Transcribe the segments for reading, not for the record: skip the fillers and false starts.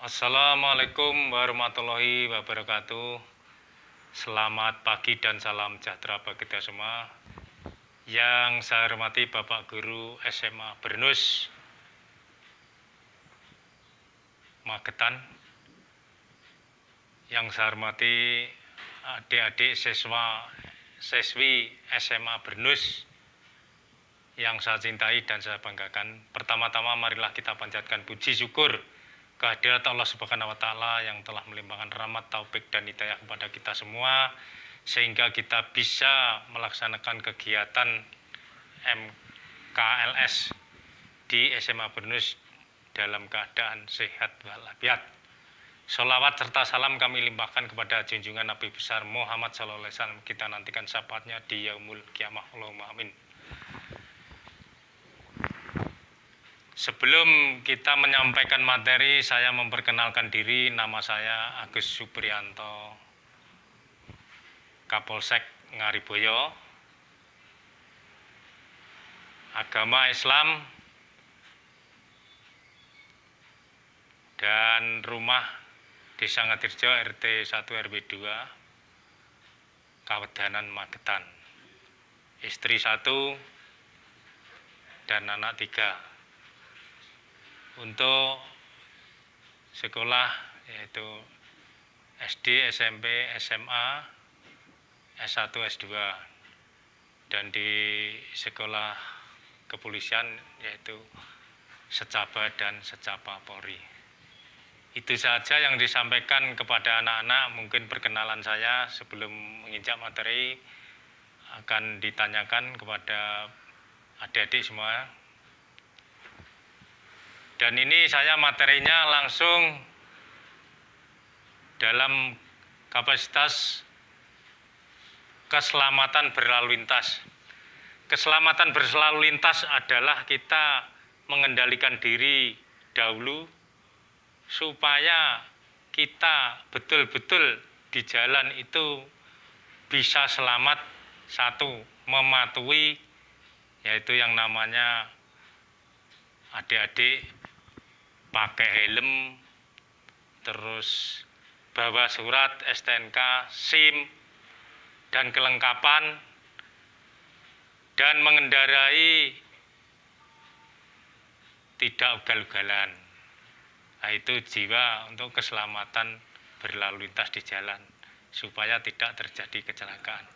Assalamualaikum warahmatullahi wabarakatuh. Selamat pagi dan salam sejahtera bagi kita semua. Yang saya hormati Bapak Guru SMA Bernus Magetan. Yang saya hormati adik-adik siswi SMA Bernus yang saya cintai dan saya banggakan. Pertama-tama marilah kita panjatkan puji syukur kehadirat Allah Subhanahu wa Ta'ala yang telah melimpahkan rahmat, taufik dan hidayah kepada kita semua sehingga kita bisa melaksanakan kegiatan MKLS di SMA Bernus dalam keadaan sehat walafiat. Sholawat serta salam kami limpahkan kepada junjungan Nabi besar Muhammad SAW. Kita nantikan syafaatnya di yaumul kiamah. Allahumma amin. Sebelum kita menyampaikan materi, saya memperkenalkan diri. Nama saya Agus Supriyanto, Kapolsek Ngariboyo. Agama Islam dan rumah Desa Ngatirjo RT 1 RW 2 Kawedanan Magetan. Istri 1 dan anak 3. Untuk sekolah yaitu SD, SMP, SMA, S1, S2 dan di sekolah kepolisian yaitu Secaba dan Secapa Polri. Itu saja yang disampaikan kepada anak-anak. Mungkin perkenalan saya sebelum menginjak materi akan ditanyakan kepada adik-adik semua. Dan ini saya materinya langsung dalam kapasitas keselamatan berlalu lintas. Keselamatan berlalu lintas adalah kita mengendalikan diri dahulu supaya kita betul-betul di jalan itu bisa selamat. Satu, mematuhi yaitu yang namanya adik-adik pakai helm, terus bawa surat STNK, SIM, dan kelengkapan, dan mengendarai tidak ugal-ugalan. Nah, itu jiwa untuk keselamatan berlalu lintas di jalan, supaya tidak terjadi kecelakaan.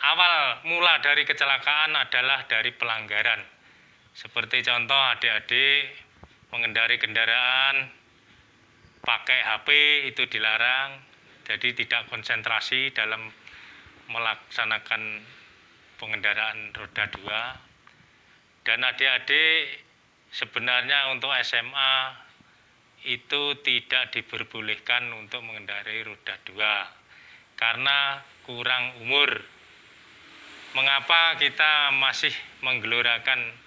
Awal mula dari kecelakaan adalah dari pelanggaran. Seperti contoh adik-adik mengendarai kendaraan pakai HP itu dilarang, jadi tidak konsentrasi dalam melaksanakan pengendaraan roda 2. Dan adik-adik sebenarnya untuk SMA itu tidak diperbolehkan untuk mengendarai roda 2 karena kurang umur. Mengapa kita masih menggelorakan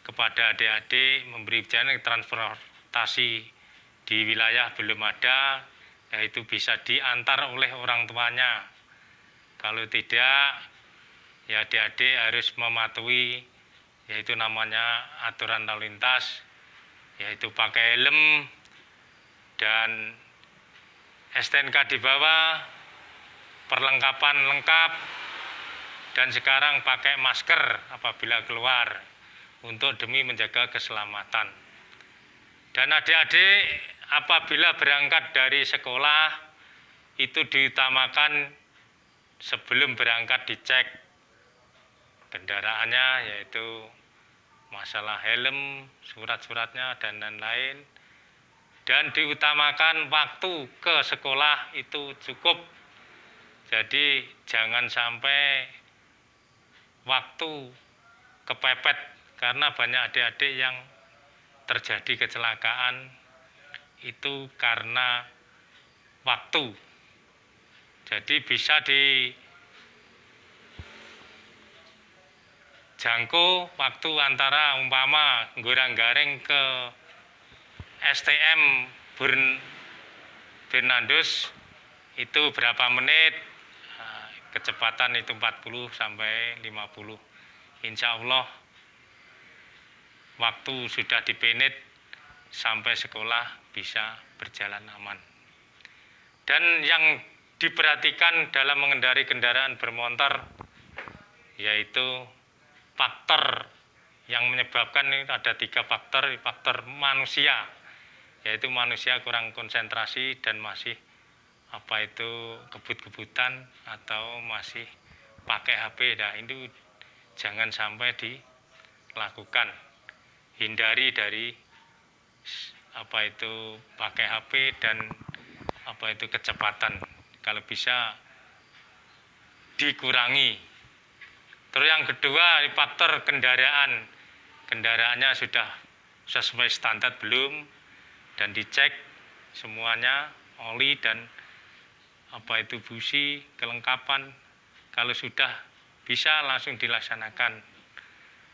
kepada adik-adik memberi jalan transportasi di wilayah belum ada, yaitu bisa diantar oleh orang tuanya. Kalau tidak, ya adik-adik harus mematuhi yaitu namanya aturan lalu lintas, yaitu pakai helm dan STNK di bawah, perlengkapan lengkap, dan sekarang pakai masker apabila keluar untuk demi menjaga keselamatan. Dan adik-adik apabila berangkat dari sekolah itu diutamakan sebelum berangkat dicek kendaraannya, yaitu masalah helm, surat-suratnya dan lain-lain. Dan diutamakan waktu ke sekolah itu cukup. Jadi jangan sampai waktu kepepet. Karena banyak adik-adik yang terjadi kecelakaan itu karena waktu. Jadi bisa dijangkau waktu antara umpama gorang-garing ke STM Bernandus itu berapa menit, kecepatan itu 40 sampai 50. Insya Allah waktu sudah dipenit sampai sekolah bisa berjalan aman. Dan yang diperhatikan dalam mengendarai kendaraan bermotor yaitu faktor yang menyebabkan ini ada 3 faktor. Faktor manusia, yaitu manusia kurang konsentrasi dan masih kebut-kebutan atau masih pakai HP. Nah, itu jangan sampai dilakukan. Hindari dari pakai HP dan kecepatan. Kalau bisa dikurangi. Terus yang kedua, faktor kendaraan. Kendaraannya sudah sesuai standar belum, dan dicek semuanya, oli dan busi, kelengkapan. Kalau sudah bisa langsung dilaksanakan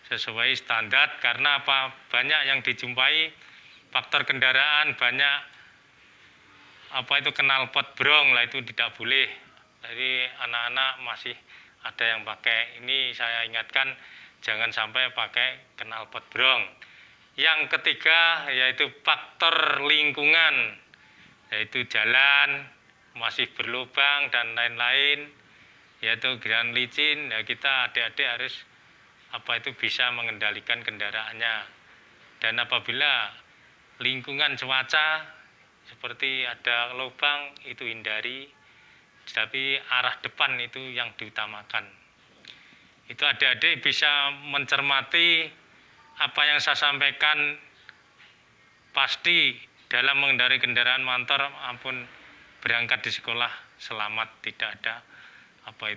sesuai standar, karena banyak yang dijumpai faktor kendaraan, banyak knalpot brong, lah itu tidak boleh. Jadi anak-anak masih ada yang pakai, ini saya ingatkan jangan sampai pakai knalpot brong. Yang ketiga yaitu faktor lingkungan, yaitu jalan masih berlubang dan lain-lain, yaitu jalan licin. Ya, kita adik-adik harus bisa mengendalikan kendaraannya. Dan apabila lingkungan cuaca seperti ada lubang, itu hindari, tapi arah depan itu yang diutamakan. Itu adik-adik bisa mencermati apa yang saya sampaikan, pasti dalam mengendarai kendaraan motor maupun berangkat di sekolah selamat, tidak ada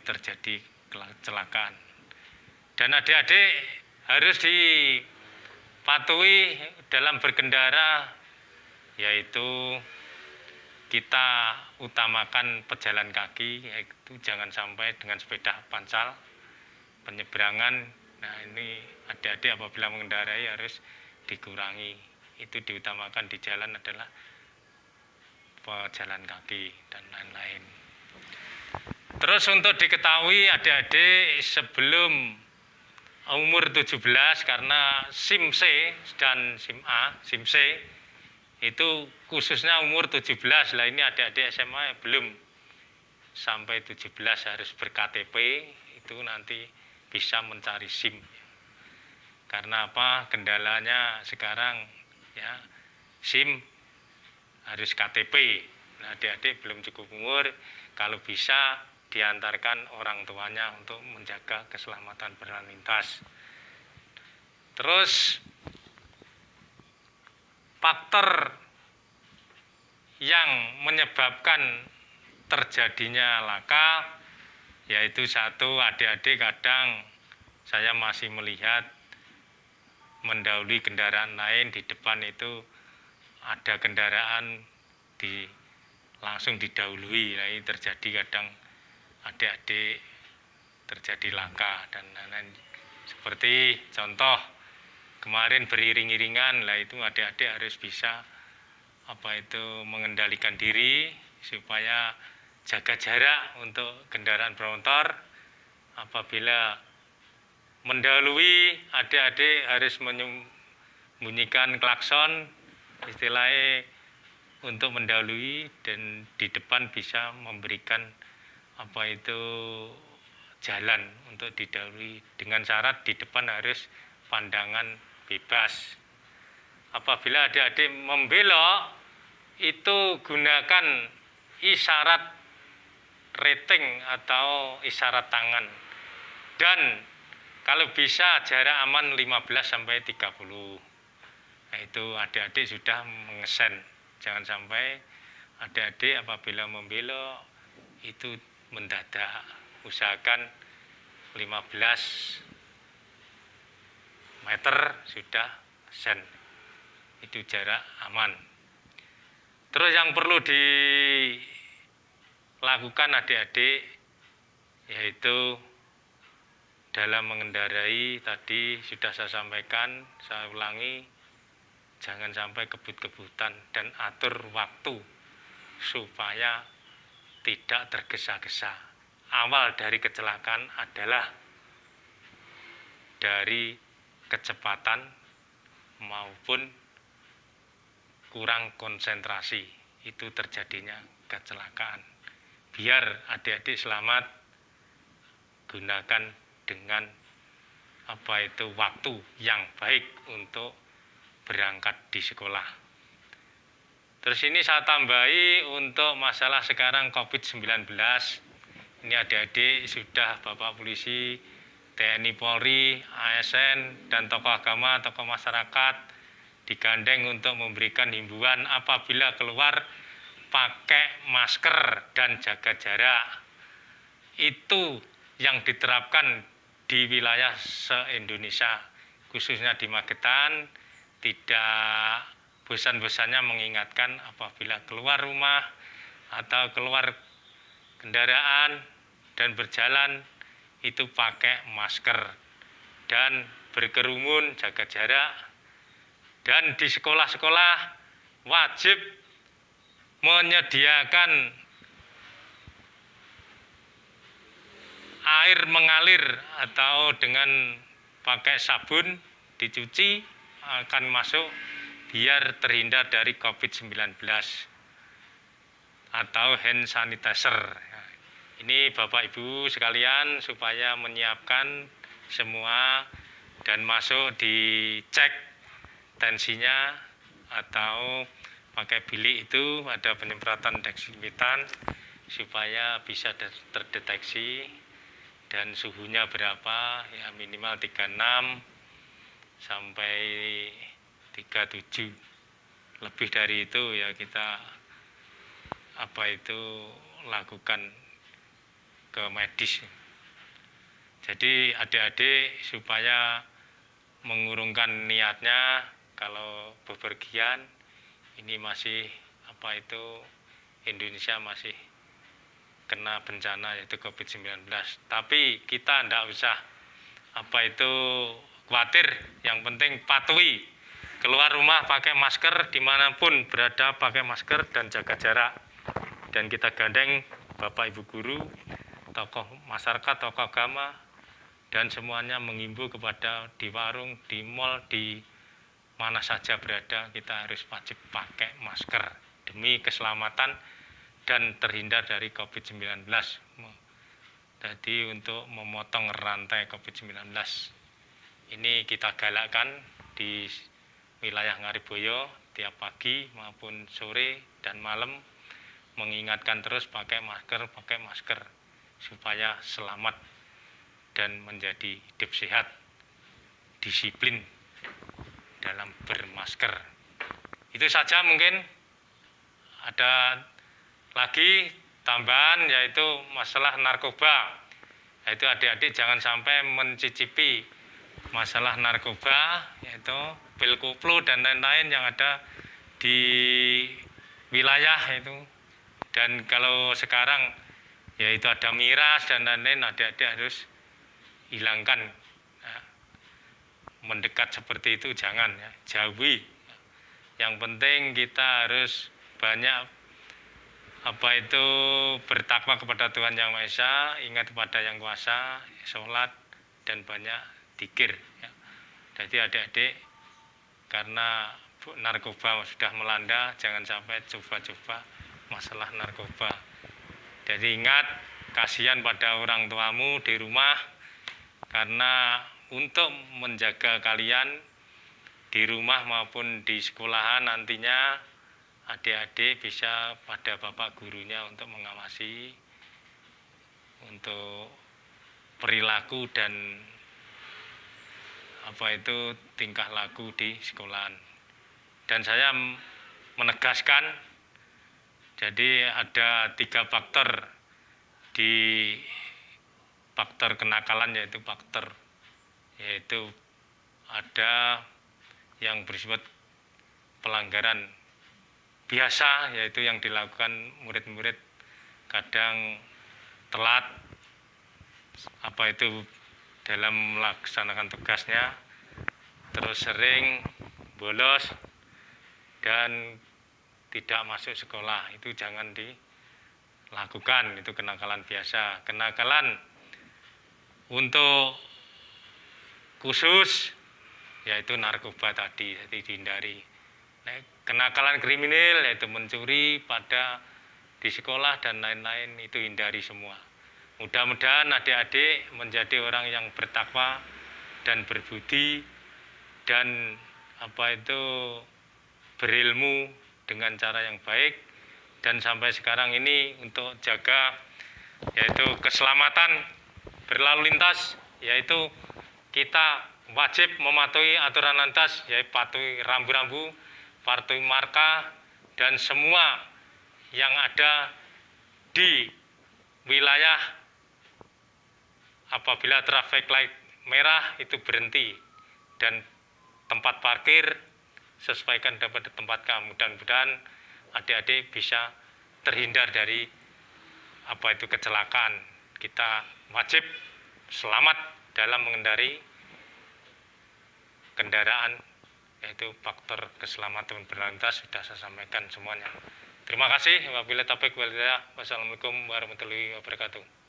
terjadi kecelakaan. Dan adik-adik harus dipatuhi dalam berkendara, yaitu kita utamakan pejalan kaki, yaitu jangan sampai dengan sepeda pancal, penyeberangan. Nah, ini adik-adik apabila mengendarai harus dikurangi. Itu diutamakan di jalan adalah pejalan kaki dan lain-lain. Terus untuk diketahui adik-adik sebelum umur 17, karena SIM C dan SIM A, SIM C itu khususnya umur 17. Lah ini adik-adik SMA belum sampai 17 harus ber-KTP, itu nanti bisa mencari SIM. Karena kendalanya sekarang ya, SIM harus KTP. Nah, adik-adik belum cukup umur, kalau bisa diantarkan orang tuanya untuk menjaga keselamatan berlalu lintas. Terus faktor yang menyebabkan terjadinya laka, yaitu satu, adik-adik kadang saya masih melihat mendahului kendaraan lain di depan, itu ada kendaraan langsung didahului. Nah, ini terjadi kadang adik-adik terjadi laka dan lain-lain. Seperti contoh kemarin beriring-iringan, lah itu adik-adik harus bisa mengendalikan diri supaya jaga jarak untuk kendaraan bermotor. Apabila mendahului, adik-adik harus membunyikan klakson, istilahnya untuk mendahului, dan di depan bisa memberikan jalan untuk didahului, dengan syarat di depan harus pandangan bebas. Apabila adik-adik membelok, itu gunakan isyarat rating atau isyarat tangan, dan kalau bisa jarak aman 15-30. Nah, itu adik-adik sudah mengesen. Jangan sampai adik-adik apabila membelok itu mendadak. Usahakan 15 meter sudah sen, itu jarak aman. Terus yang perlu dilakukan adik-adik yaitu dalam mengendarai, tadi sudah saya sampaikan, saya ulangi, jangan sampai kebut-kebutan dan atur waktu supaya tidak tergesa-gesa. Awal dari kecelakaan adalah dari kecepatan maupun kurang konsentrasi. itu terjadinya kecelakaan. Biar adik-adik selamat, gunakan dengan waktu yang baik untuk berangkat di sekolah. Terus ini saya tambahi untuk masalah sekarang COVID-19. Ini adik-adik sudah Bapak Polisi, TNI Polri, ASN, dan tokoh agama, tokoh masyarakat digandeng untuk memberikan himbauan apabila keluar pakai masker dan jaga jarak. Itu yang diterapkan di wilayah se-Indonesia, khususnya di Magetan. Tidak bosan-bosannya mengingatkan apabila keluar rumah atau keluar kendaraan dan berjalan itu pakai masker dan berkerumun, jaga jarak. Dan di sekolah-sekolah wajib menyediakan air mengalir atau dengan pakai sabun dicuci akan masuk biar terhindar dari COVID-19 atau hand sanitizer. Ini Bapak Ibu sekalian supaya menyiapkan semua dan masuk dicek tensinya atau pakai bilik itu ada penyemprotan desinfektan supaya bisa terdeteksi dan suhunya berapa, ya minimal 36 sampai 37. Lebih dari itu ya kita lakukan ke medis. Jadi adik-adik supaya mengurungkan niatnya kalau bepergian ini masih Indonesia masih kena bencana yaitu COVID-19. Tapi kita tidak usah khawatir, yang penting patuhi. Keluar rumah pakai masker, dimanapun berada pakai masker dan jaga jarak. Dan kita gandeng Bapak Ibu guru, tokoh masyarakat, tokoh agama, dan semuanya mengimbau kepada di warung, di mal, di mana saja berada, kita harus wajib pakai masker demi keselamatan dan terhindar dari COVID-19. Jadi untuk memotong rantai COVID-19 ini kita galakkan di wilayah Ngariboyo tiap pagi maupun sore dan malam, mengingatkan terus pakai masker supaya selamat dan menjadi hidup sehat, disiplin dalam bermasker. Itu saja, mungkin ada lagi tambahan yaitu masalah narkoba. Yaitu adik-adik jangan sampai mencicipi masalah narkoba, yaitu pil koplo dan lain-lain yang ada di wilayah itu. Dan kalau sekarang yaitu ada miras dan lain-lain, adik-adik harus hilangkan. Nah, mendekat seperti itu jangan, ya, jauhi. Yang penting kita harus banyak bertakwa kepada Tuhan Yang Maha Esa, ingat kepada Yang Kuasa, sholat dan banyak dzikir. Ya. Jadi adik-adik, karena narkoba sudah melanda, jangan sampai coba-coba masalah narkoba. Jadi ingat, kasihan pada orang tuamu di rumah, karena untuk menjaga kalian di rumah maupun di sekolahan nantinya, adik-adik bisa pada bapak gurunya untuk mengawasi untuk perilaku dan tingkah laku di sekolahan. Dan saya menegaskan, jadi ada 3 faktor di faktor kenakalan, yaitu ada yang bersifat pelanggaran biasa, yaitu yang dilakukan murid-murid kadang telat dalam melaksanakan tugasnya, terus sering bolos dan tidak masuk sekolah. Itu jangan dilakukan, itu kenakalan biasa. Kenakalan untuk khusus yaitu narkoba tadi, jadi dihindari. Nah, kenakalan kriminal yaitu mencuri pada di sekolah dan lain-lain itu hindari semua. Mudah-mudahan adik-adik menjadi orang yang bertakwa dan berbudi dan berilmu dengan cara yang baik, dan sampai sekarang ini untuk jaga yaitu keselamatan berlalu lintas, yaitu kita wajib mematuhi aturan lantas, yaitu patuhi rambu-rambu, patuhi marka, dan semua yang ada di wilayah apabila traffic light merah itu berhenti, dan tempat parkir sesuaikan dapat ditempatkan. Mudah-mudahan adik-adik bisa terhindar dari kecelakaan. Kita wajib selamat dalam mengendari kendaraan, yaitu faktor keselamatan berlalu lintas sudah saya sampaikan semuanya. Terima kasih. Wabillahi taufiq wal hidayah. Wassalamualaikum warahmatullahi wabarakatuh.